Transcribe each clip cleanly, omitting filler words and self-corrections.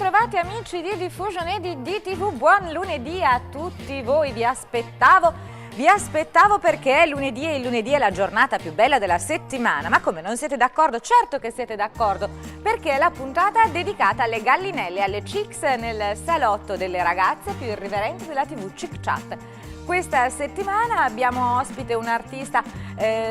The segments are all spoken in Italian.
ritrovati amici di Diffusion e di DTV, buon lunedì a tutti voi, vi aspettavo perché lunedì e il lunedì è la giornata più bella della settimana. Ma come, non siete d'accordo? Certo che siete d'accordo, perché è la puntata dedicata alle gallinelle, alle chicks nel salotto delle ragazze più irriverenti della TV, Chick Chat. Questa settimana abbiamo ospite un'artista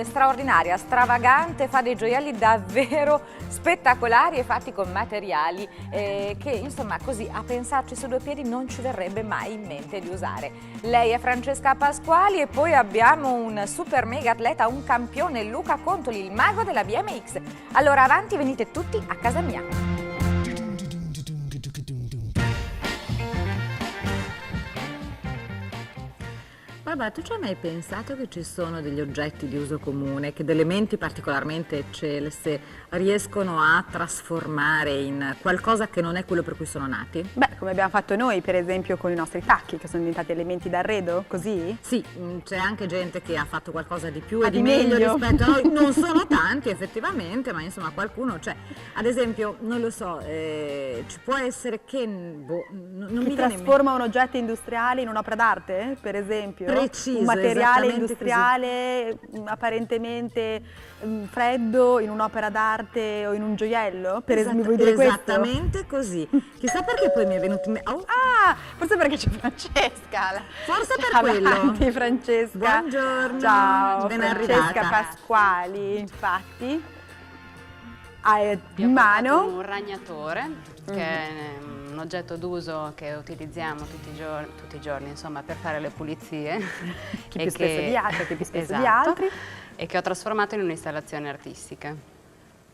straordinaria, stravagante, fa dei gioielli davvero spettacolari e fatti con materiali che insomma così a pensarci su due piedi non ci verrebbe mai in mente di usare. Lei è Francesca Pasquali e poi abbiamo un super mega atleta, un campione, Luca Contoli, il mago della BMX. Allora avanti, venite tutti a casa mia. Barbara, tu ci hai mai pensato che ci sono degli oggetti di uso comune, che delle menti particolarmente eccelse riescono a trasformare in qualcosa che non è quello per cui sono nati? Beh, come abbiamo fatto noi, per esempio, con i nostri tacchi, che sono diventati elementi d'arredo, così? Sì, c'è anche gente che ha fatto qualcosa di più e di meglio rispetto a noi. Non sono tanti effettivamente, ma insomma qualcuno c'è. Ad esempio, non lo so, ci può essere che non mi trasforma un oggetto industriale in un'opera d'arte, per esempio? Preciso, un materiale industriale apparentemente freddo in un'opera d'arte o in un gioiello? Per esempio, vuoi dire questo? Esattamente così. Chissà perché poi mi è venuto in mente. Oh. Ah, forse perché c'è Francesca. Forse per quello. Avanti, Francesca. Buongiorno. Ciao, ben Francesca arrivata. Pasquali, infatti. Hai in mano un ragnatore, che è un oggetto d'uso che utilizziamo tutti i giorni, insomma, per fare le pulizie. Chi più spesso di altri, chi più spesso di Esatto, altri. E che ho trasformato in un'installazione artistica.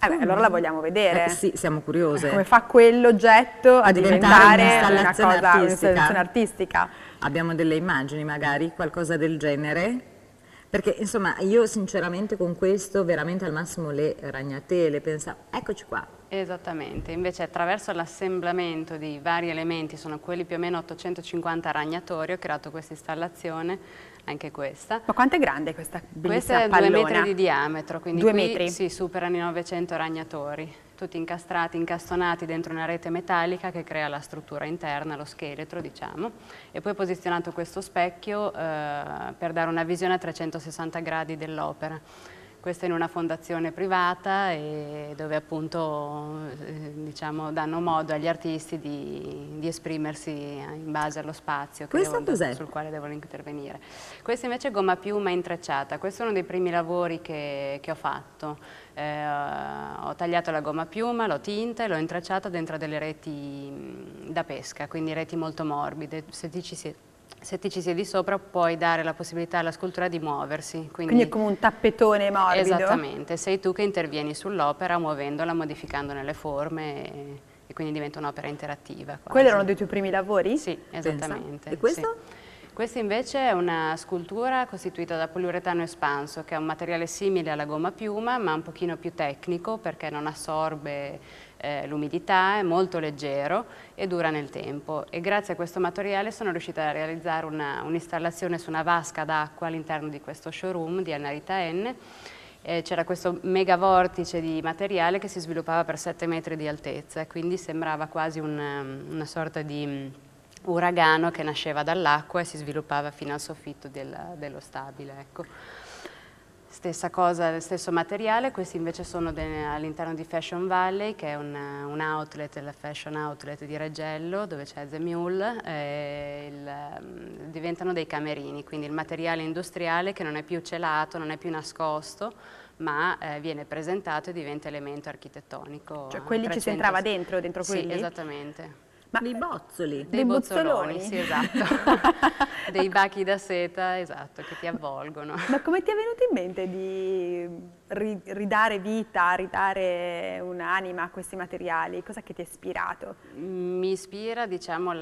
Allora la vogliamo vedere. Sì, siamo curiose. Come fa quell'oggetto a diventare un'installazione artistica? Abbiamo delle immagini magari, qualcosa del genere? Perché insomma io sinceramente con questo veramente al massimo le ragnatele pensavo, eccoci qua. Esattamente, invece attraverso l'assemblamento di vari elementi, sono quelli più o meno 850 ragnatori, ho creato questa installazione, anche questa. Ma quanto è grande questa bellissima Questa è pallona? 2 metri di diametro, quindi 2 qui metri? si superano i 900 ragnatori, tutti incastrati, incastonati dentro una rete metallica che crea la struttura interna, lo scheletro diciamo, e poi ho posizionato questo specchio per dare una visione a 360 gradi dell'opera. Questa in una fondazione privata e dove appunto diciamo, danno modo agli artisti di esprimersi in base allo spazio sul quale devono intervenire. Questa invece è gomma piuma intrecciata, questo è uno dei primi lavori che ho fatto. Ho tagliato la gomma piuma, l'ho tinta e l'ho intrecciata dentro delle reti da pesca, quindi reti molto morbide. Se ti ci siedi sopra puoi dare la possibilità alla scultura di muoversi. Quindi è come un tappetone morbido? Esattamente, sei tu che intervieni sull'opera muovendola, modificandone le forme e quindi diventa un'opera interattiva. Quasi. Quelli erano dei tuoi primi lavori? Sì, esattamente. E questo? Sì. Questa invece è una scultura costituita da poliuretano espanso, che è un materiale simile alla gomma piuma, ma un pochino più tecnico perché non assorbe l'umidità, è molto leggero e dura nel tempo. E grazie a questo materiale sono riuscita a realizzare un'installazione su una vasca d'acqua all'interno di questo showroom di Annarita N. C'era questo mega vortice di materiale che si sviluppava per 7 metri di altezza, quindi sembrava quasi una sorta di uragano che nasceva dall'acqua e si sviluppava fino al soffitto dello stabile. Ecco. Stessa cosa, stesso materiale, questi invece sono all'interno di Fashion Valley, che è un outlet, la fashion outlet di Reggello, dove c'è The Mule, diventano dei camerini, quindi il materiale industriale che non è più celato, non è più nascosto, ma viene presentato e diventa elemento architettonico. Cioè quelli ci si entrava dentro quelli? Sì, esattamente. Ma dei bozzoli? Dei bozzoloni, sì, esatto. Dei bachi da seta, esatto, che ti avvolgono. Ma come ti è venuto in mente di ridare vita, ridare un'anima a questi materiali? Cosa che ti ha ispirato? Mi ispira, diciamo,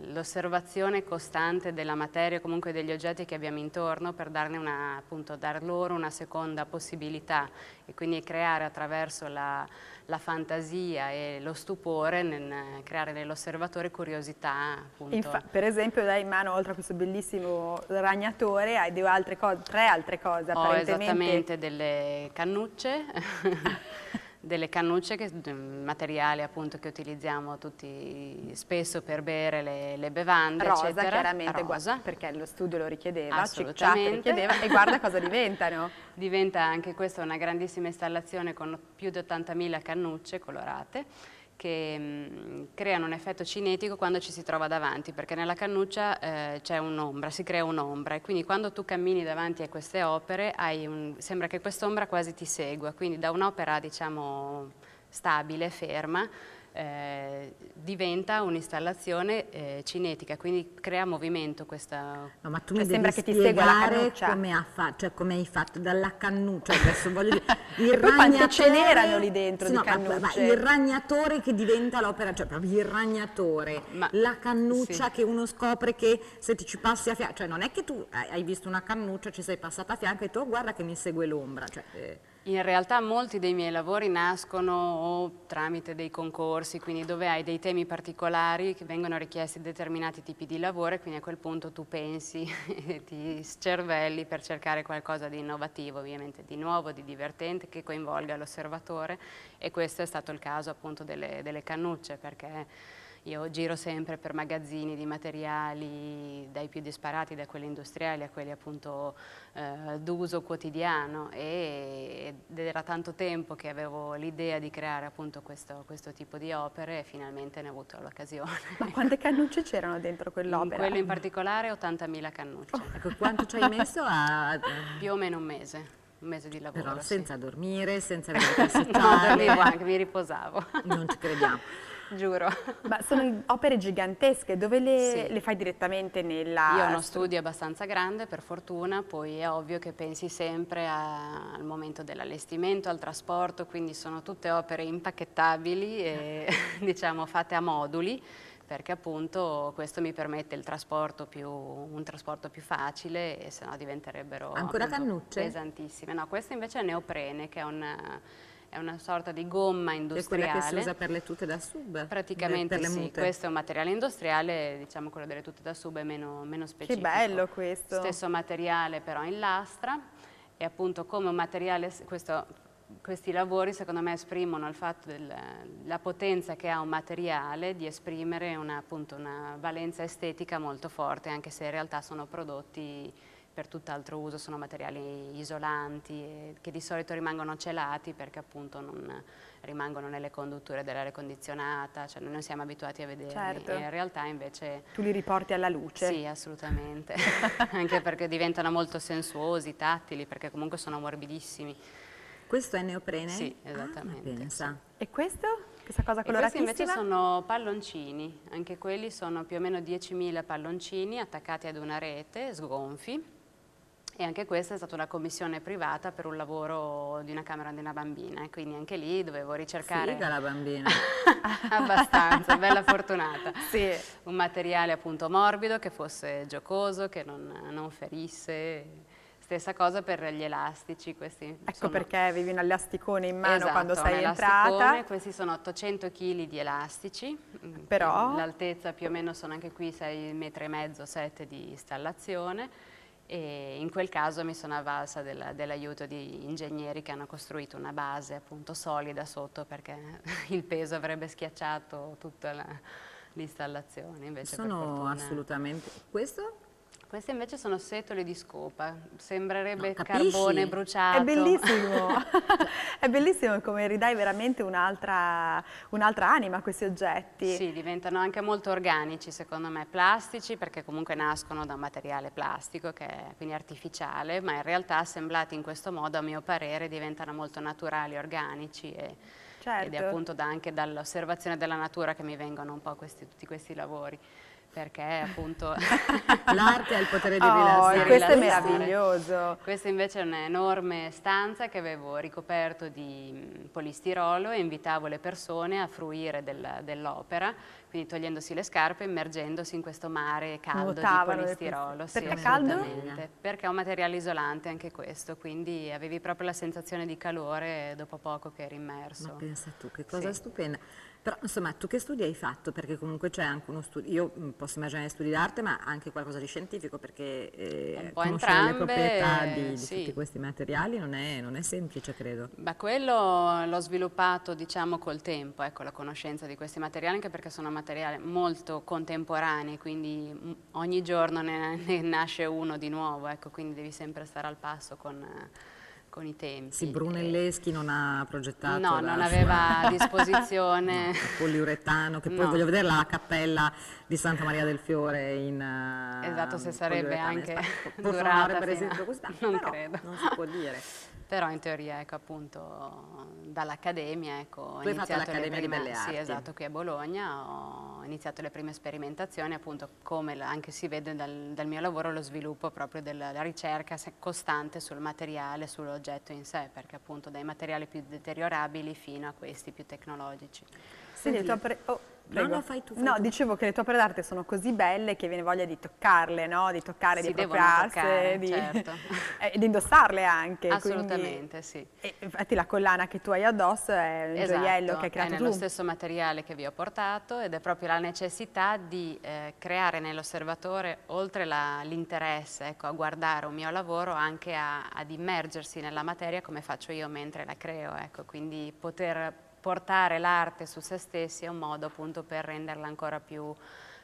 l'osservazione costante della materia, comunque degli oggetti che abbiamo intorno, per darne appunto, dar loro una seconda possibilità e quindi creare attraverso la fantasia e lo stupore, creare nell'osservatore curiosità. Per esempio dai in mano, oltre a questo bellissimo ragnatore, hai tre altre cose apparentemente. Ho esattamente delle cannucce delle cannucce, materiale appunto che utilizziamo tutti spesso per bere le bevande, Rosa, eccetera. chiaramente, Rosa. perché lo studio lo richiedeva, Assolutamente. richiedeva, e guarda cosa diventano. Diventa anche questa una grandissima installazione con più di 80.000 cannucce colorate che creano un effetto cinetico quando ci si trova davanti, perché nella cannuccia c'è un'ombra, si crea un'ombra, e quindi quando tu cammini davanti a queste opere sembra che quest'ombra quasi ti segua, quindi da un'opera diciamo stabile, ferma, diventa un'installazione cinetica, quindi crea movimento questa... No, ma tu mi sembra devi che ti segua la spiegare cannuccia. come hai fatto dalla cannuccia, adesso voglio dire, il Poi quante ragnatore, ce n'erano lì dentro di ma cannucce? il ragnatore che diventa l'opera, cioè proprio il ragnatore, la cannuccia sì. che uno scopre che se ti ci passi a fianco, cioè non è che tu hai visto una cannuccia, ci sei passata a fianco e tu guarda che mi segue l'ombra, cioè... In realtà molti dei miei lavori nascono o tramite dei concorsi, quindi dove hai dei temi particolari che vengono richiesti determinati tipi di lavoro, e quindi a quel punto tu pensi e ti scervelli per cercare qualcosa di innovativo, ovviamente di nuovo, di divertente, che coinvolga l'osservatore, e questo è stato il caso appunto delle cannucce, perché io giro sempre per magazzini di materiali dai più disparati, da quelli industriali a quelli appunto d'uso quotidiano, ed era tanto tempo che avevo l'idea di creare appunto questo tipo di opere, e finalmente ne ho avuto l'occasione. Ma quante cannucce c'erano dentro quell'opera? In quello in particolare 80.000 cannucce. Ecco, quanto ci hai messo a... Più o meno un mese di lavoro. Però sì. senza dormire, senza vedere No, dormivo anche, mi riposavo. non ci crediamo. Giuro. Ma sono opere gigantesche, dove Sì. le fai direttamente nella... Io ho uno studio abbastanza grande, per fortuna, poi è ovvio che pensi sempre al momento dell'allestimento, al trasporto, quindi sono tutte opere impacchettabili e diciamo fatte a moduli, perché appunto questo mi permette un trasporto più facile, e sennò diventerebbero Ancora appunto cannucce? pesantissime. No, questo invece è neoprene, che è una sorta di gomma È industriale. quella che si usa per le tute da sub? Praticamente per le sì, mute. questo è un materiale industriale, diciamo quello delle tute da sub è meno specifico. Che bello questo! Stesso materiale però in lastra, e appunto come un materiale, questi lavori secondo me esprimono il fatto della potenza che ha un materiale di esprimere appunto una valenza estetica molto forte, anche se in realtà sono prodotti per tutt'altro uso, sono materiali isolanti che di solito rimangono celati, perché appunto non rimangono nelle condutture dell'aria condizionata, cioè noi siamo abituati a vederli, Certo. e in realtà invece... Tu li riporti alla luce? Sì, assolutamente, anche perché diventano molto sensuosi, tattili, perché comunque sono morbidissimi. Questo è neoprene? Sì, Ah, esattamente. pensa. E questo? Questa cosa E questi coloratissima? invece sono palloncini, anche quelli sono più o meno 10.000 palloncini attaccati ad una rete, sgonfi, e anche questa è stata una commissione privata per un lavoro di una camera di una bambina, e quindi anche lì dovevo ricercare... Figa la bambina. Abbastanza, bella fortunata. Sì. Un materiale appunto morbido, che fosse giocoso, che non ferisse. Stessa cosa per gli elastici, questi Ecco perché avevi un elasticone in mano quando Esatto, sei un elasticone. entrata. Questi sono 800 kg di elastici, Però? l'altezza più o meno sono anche qui 6,5 metri, 7 di installazione, e in quel caso mi sono avvalsa dell'aiuto di ingegneri che hanno costruito una base appunto solida sotto, perché il peso avrebbe schiacciato tutta l'installazione. Invece per Sono fortuna... assolutamente... Questo? Queste invece sono setole di scopa, sembrerebbe No, capisci? carbone bruciato. È bellissimo, è bellissimo come ridai veramente un'altra anima a questi oggetti. Sì, diventano anche molto organici secondo me, plastici, perché comunque nascono da un materiale plastico, che è quindi artificiale, ma in realtà assemblati in questo modo, a mio parere, diventano molto naturali, organici, Certo. ed è appunto anche dall'osservazione della natura che mi vengono un po' tutti questi lavori. Perché appunto L'arte ha il potere di Oh, rilassare. questo è rilassare. meraviglioso. Questa invece è un'enorme stanza che avevo ricoperto di polistirolo, e invitavo le persone a fruire dell'opera, quindi togliendosi le scarpe, immergendosi in questo mare caldo Nuotavano di le polistirolo. persone. Sì, Perché caldo? assolutamente. Perché è un materiale isolante anche questo, quindi avevi proprio la sensazione di calore dopo poco che eri immerso. Ma pensa tu, che cosa Sì. stupenda. Però insomma, tu che studi hai fatto? Perché comunque c'è anche uno studio, io posso immaginare studi d'arte, ma anche qualcosa di scientifico, perché un po' conoscere le entrambe, proprietà di sì. tutti questi materiali non è semplice, credo. Beh, quello l'ho sviluppato, diciamo, col tempo, ecco, la conoscenza di questi materiali, anche perché sono materiali molto contemporanei, quindi ogni giorno ne nasce uno di nuovo, ecco, quindi devi sempre stare al passo con i tempi. Sì, Brunelleschi non ha progettato No, non aveva a disposizione il poliuretano, che poi No. voglio vedere la cappella di Santa Maria del Fiore in Esatto, se sarebbe poliuretano. anche Forse non durata avrebbe fino resistito quest'anno, non però credo. non si può dire. Però in teoria, ecco, appunto, dall'accademia, ecco, ho Tu hai fatto iniziato le l'Accademia di prime, Belle sì, Arti. esatto, qui a Bologna, ho iniziato le prime sperimentazioni, appunto, come anche si vede dal mio lavoro, lo sviluppo proprio della ricerca costante sul materiale, sull'oggetto in sé, perché appunto dai materiali più deteriorabili fino a questi più tecnologici. Senti, le tue opere... prego. No, fai tu. No, dicevo che le tue opere d'arte sono così belle che viene voglia di toccarle, no? Di toccare, Si di devono appropriarsene, toccare, certo. di indossarle anche. Assolutamente, quindi... sì. E infatti la collana che tu hai addosso è un gioiello che hai creato è tu. nello stesso materiale che vi ho portato ed è proprio la necessità di creare nell'osservatore, oltre l'interesse, ecco, a guardare un mio lavoro, anche ad immergersi nella materia come faccio io mentre la creo, ecco, quindi poter portare l'arte su se stessi è un modo appunto per renderla ancora più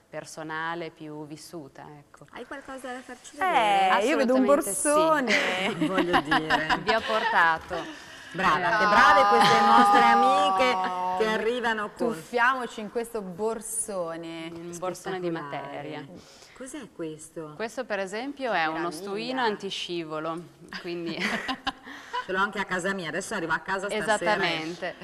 personale, più vissuta, ecco. Hai qualcosa da farci vedere? Io vedo un Assolutamente borsone. sì. Voglio dire. Vi ho portato. Brava, che brave queste nostre amiche che arrivano con Tuffiamoci in questo borsone. Un borsone di materia. Cos'è questo? Questo per esempio è uno meraviglia. stuino antiscivolo, quindi Ce l'ho anche a casa mia, adesso arrivo a casa stasera. esattamente.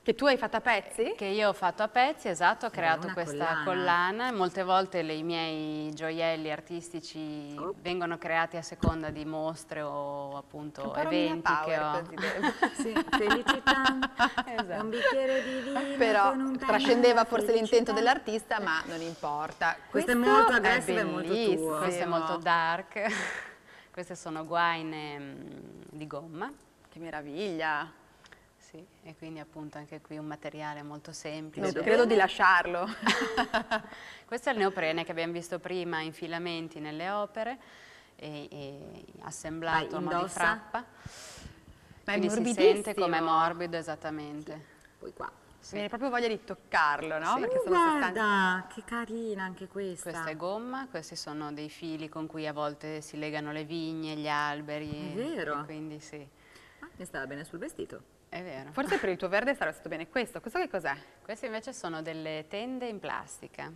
Che tu hai fatto a pezzi? Che io ho fatto a pezzi, esatto, ho creato una questa collana. Molte volte i miei gioielli artistici vengono creati a seconda di mostre o appunto eventi che ho. Sì, felicità, Esatto. un bicchiere di vino. Però con un pennello, trascendeva forse felicità. l'intento dell'artista, ma non importa. Questo è molto aggressivo e molto bellissimo. tuo. Questo è molto dark. Queste sono guaine di gomma. Che meraviglia. Sì, e quindi appunto anche qui un materiale molto semplice. Non credo di lasciarlo. Questo è il neoprene che abbiamo visto prima in filamenti nelle opere e assemblato Vai, a mo' di indossa. frappa. Ma è Quindi si morbidissimo. sente come morbido, esattamente. Poi qua. Mi viene proprio voglia di toccarlo, no? Sì. Perché sono sostanze... Guarda, che carina anche questa. Questa è gomma, questi sono dei fili con cui a volte si legano le vigne, gli alberi. È vero? E quindi sì, Ah, mi stava bene sul vestito. è vero. Forse per il tuo verde sarà stato bene questo. Questo che cos'è? Queste invece sono delle tende in plastica.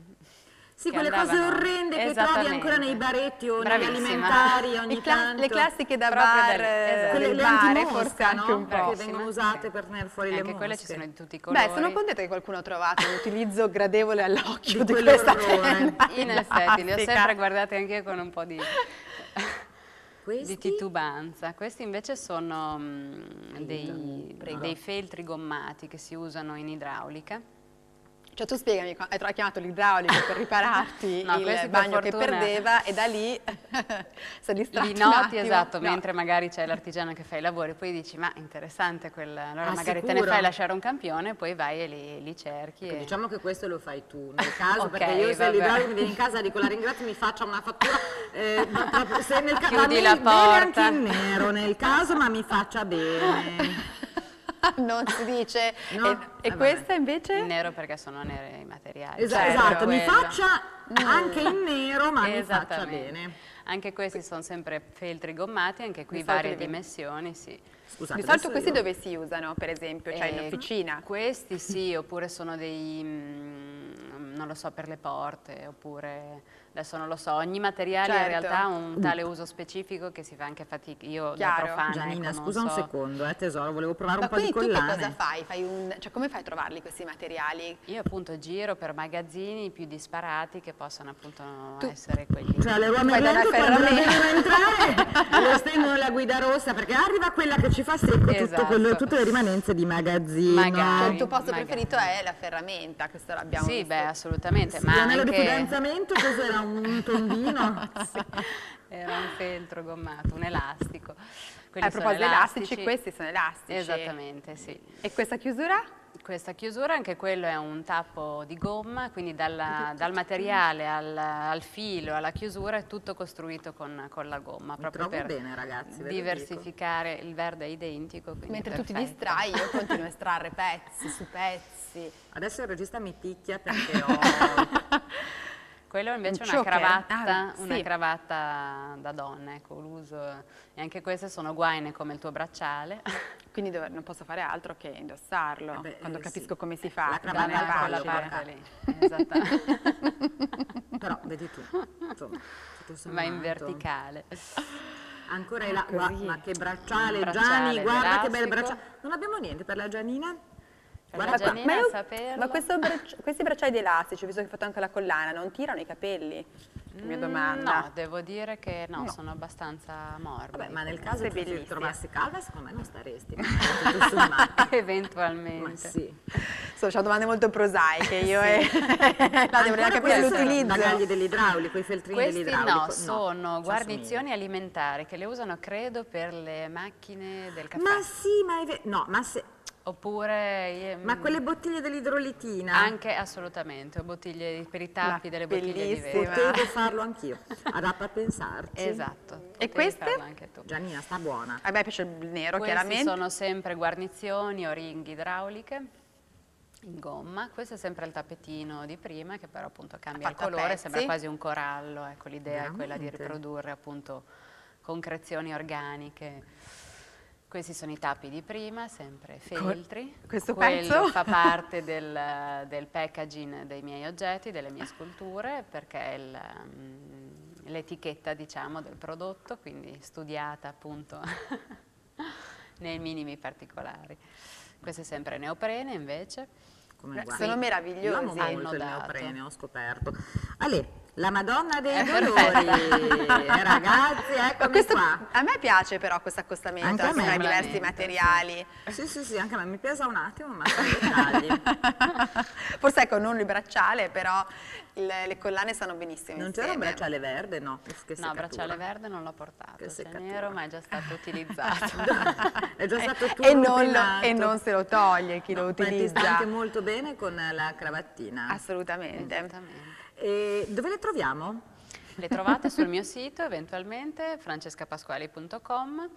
Sì, che quelle cose andavano- orrende che trovi Esattamente. ancora nei baretti o negli Bravissima. alimentari ogni tanto. Le classiche da Proprio bar, esatto. Quelle del le bar, antimosca, forse anche no? un po'. Che Bravissima. vengono usate per tenere fuori le Anche mosche. quelle ci sono di tutti i colori. Beh, sono contenta che qualcuno ha trovato un utilizzo gradevole all'occhio di quell'orrore. questa tenda In effetti, li ho plastica. sempre guardati anch'io con un po' di Questi? titubanza. Questi invece sono dei feltri gommati che si usano in idraulica. Cioè tu spiegami, hai chiamato l'idraulico per ripararti No, questi il per bagno che fortuna- perdeva e da lì sei distratto Li un noti, attimo. esatto, No. mentre magari c'è l'artigiano che fa i lavori, poi dici ma interessante quella, allora Ah, magari te ne sicuro? fai lasciare un campione, poi vai e li cerchi. Ecco, e- diciamo che questo lo fai tu, nel caso, Ok, perché io se vabbè. l'idraulico mi viene in casa dico la ringrazio, mi faccia una fattura, ma proprio, se nel caso Chiudi la bene anche porta. in nero nel caso, ma mi faccia bene. Non si dice. No? E Vabbè. questa invece? in nero perché sono nere i materiali. Esatto, mi quello. faccia anche in nero, ma mi faccia Esattamente. bene. Anche questi sono sempre feltri gommati, anche qui Di solito varie li vedi. dimensioni, sì. Scusate, Di solito adesso questi io- dove si usano, per esempio? Cioè in officina? Questi sì, oppure sono dei, non lo so, per le porte, oppure, adesso non lo so, ogni materiale in Certo. realtà ha un tale uso specifico che si fa anche fatica. Io da Chiaro. profana, Giannina, ecco, non scusa un so. secondo, tesoro, volevo provare Ma un po' di quindi tu che collane. cosa fai? Cioè come fai a trovarli questi materiali? Io appunto giro per magazzini più disparati che possano appunto essere quelli. Cioè le uomini Vai da una lento quando le ferramenta. vedono entrare le stendono la guida rossa perché arriva quella che ci fa secco Esatto. tutte le rimanenze di magazzino. Magari. Cioè il tuo posto magari. preferito è la ferramenta, questo l'abbiamo Sì, visto. beh, assolutamente, ma L'anello di anche fidanzamento cos'era, un tondino? era un feltro gommato, un elastico. quelli A sono proposito di elastici, questi sono elastici. Esattamente, sì. E questa chiusura? Questa chiusura, anche quello è un tappo di gomma, quindi dal materiale al filo, alla chiusura è tutto costruito con la gomma, Mi proprio trovo per bene, ragazzi, ve lo diversificare. Il verde è identico, quindi Mentre tu ti perfetto. distrai, io continuo a estrarre pezzi su pezzi. Adesso il regista mi picchia perché ho... Quello invece Un è una choker? cravatta, Sì. una cravatta da donna, ecco, l'uso. E anche queste sono guaine come il tuo bracciale. Quindi non posso fare altro che indossarlo, quando capisco sì. come si fa. La che non cravatta è con Quella facile. parte lì, esattamente. Però, vedi tu, insomma, tutto Va sommato. in verticale. Ancora è là, Così. ma che bracciale, Un bracciale Gianni, guarda che bel d'elastico. bracciale. Non abbiamo niente per la Giannina? Per Guarda la qua. Giannina, Ma, io- saperlo. ma questi bracciali di elastici, visto che hai fatto anche la collana, non tirano i capelli? Mia domanda. No, devo dire che no, sono abbastanza morbidi. Vabbè, ma nel caso Sei tu ti bellissima. trovassi calva, secondo me non staresti. Ma tutto sommato. Eventualmente. Ma sì. Sto facendo domande molto prosaiche, io e la dovrei Ancora capire questi sono l'utilizzo. i bagagli dell'idraulico, i feltrini Questi dell'idraulico. no, sono ci guarnizioni alimentari che le usano, credo, per le macchine del caffè. assomiglia. Ma sì, ma è no, ma se... Oppure Ma quelle bottiglie dell'idrolitina? anche assolutamente, o bottiglie per i tappi Ma delle bottiglie di bellissima. vetro. Potevo farlo anch'io, adatta a pensarci. Esatto. E potevi queste? farlo anche tu. Giannina, sta buona. A me piace il nero, Questi chiaramente. sono sempre guarnizioni o ringhe idrauliche in gomma. Questo è sempre il tappetino di prima, che però appunto cambia il Fatto a colore, pezzi. sembra quasi un corallo. Ecco, l'idea è quella di Veramente? riprodurre appunto concrezioni organiche. Questi sono i tappi di prima, sempre feltri. questo Quello pezzo? fa parte del packaging dei miei oggetti, delle mie sculture, perché è l'etichetta, diciamo, del prodotto, quindi studiata appunto nei minimi particolari. Questo è sempre neoprene invece. Come guarda. Sono meravigliosi. Io amo molto il Annodato. neoprene, ho scoperto. Ale, la Madonna dei È dolori. Ragazzi, eccomi qua. A me piace però questo accostamento Anche a me, assieme ai diversi veramente, materiali. Sì, anche a me mi pesa un attimo, ma sono dettagli. Forse ecco, non il bracciale, però le collane stanno benissimo Non insieme. c'era un bracciale verde? No, che No, seccatura. bracciale verde non l'ho portato, Che c'è seccatura. nero, ma è già stato utilizzato. È già stato tutto E non se lo toglie chi lo Ti sta utilizza. anche molto bene con la cravattina. Assolutamente. Esattamente. E dove le troviamo? Le trovate sul mio sito eventualmente, francescapasquali.com,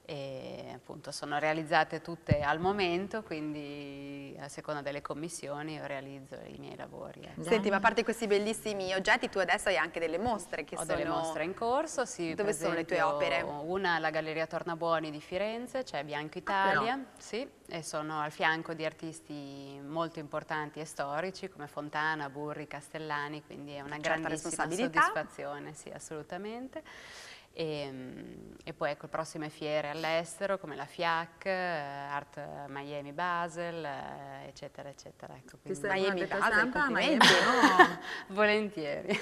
e appunto sono realizzate tutte al momento, quindi a seconda delle commissioni io realizzo i miei lavori. Senti, ma a parte questi bellissimi oggetti, tu adesso hai anche delle mostre che Ho sono... delle mostre in corso, sì. Dove per sono le tue esempio, opere? Una alla Galleria Tornabuoni di Firenze, c'è Bianco Italia, sì, e sono al fianco di artisti molto importanti e storici come Fontana, Burri, Castellani, quindi è una Certa grandissima responsabilità. soddisfazione, sì, assolutamente. E poi ecco prossime fiere all'estero come la FIAC, Art Miami Basel, eccetera, eccetera. Ecco, Ti quindi stai Miami una Basel, stampa, Miami, complimenti. no? volentieri.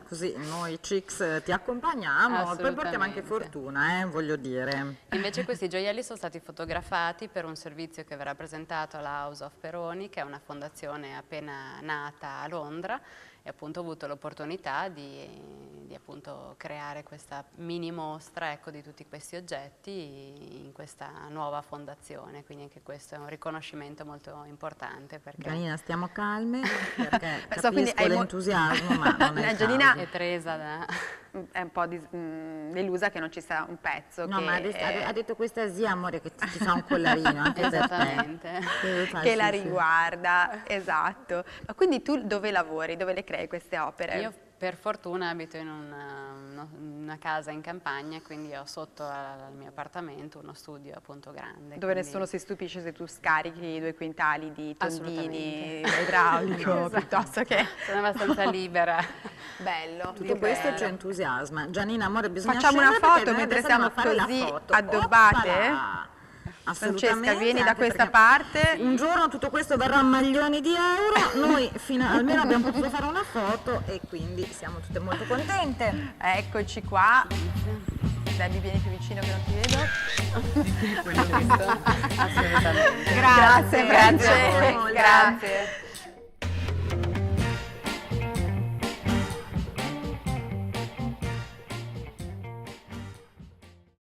Così noi chicks ti accompagniamo, poi portiamo anche Assolutamente. fortuna, voglio dire. Invece questi gioielli sono stati fotografati per un servizio che verrà presentato alla House of Peroni, che è una fondazione appena nata a Londra, e appunto ho avuto l'opportunità di appunto creare questa mini mostra, ecco, di tutti questi oggetti in questa nuova fondazione, quindi anche questo è un riconoscimento molto importante perché Giannina, stiamo calme perché So, quindi capisco l'entusiasmo, ma non è il Giannina- caso. è presa da... È un po' delusa che non ci sia un pezzo No, che, ma ha detto questa zia, amore, che ti fa un collarino anche per te. Esattamente. che la Sì, sì. riguarda, esatto. Ma quindi tu dove lavori? Dove le crei queste opere? Io per fortuna abito in una casa in campagna, quindi ho sotto al mio appartamento uno studio appunto grande. Dove quindi- nessuno si stupisce se tu scarichi 2 quintali di tondini Assolutamente. idraulico, Esatto. piuttosto che... Sono abbastanza libera. Bello, Tutto questo ci entusiasma. Giannina, amore, bisogna Facciamo una scendere foto perché noi mentre adesso siamo dobbiamo fare la così foto. addobbate? Oppala! Francesca, Assolutamente, vieni da anche questa perché parte. Un giorno tutto questo verrà a milioni di euro, noi almeno abbiamo potuto fare una foto e quindi siamo tutte molto contente. Eccoci qua. Debbie, vieni più vicino che non ti vedo. Assolutamente. Grazie, Grazie a voi. Francesca. Molto. Grazie.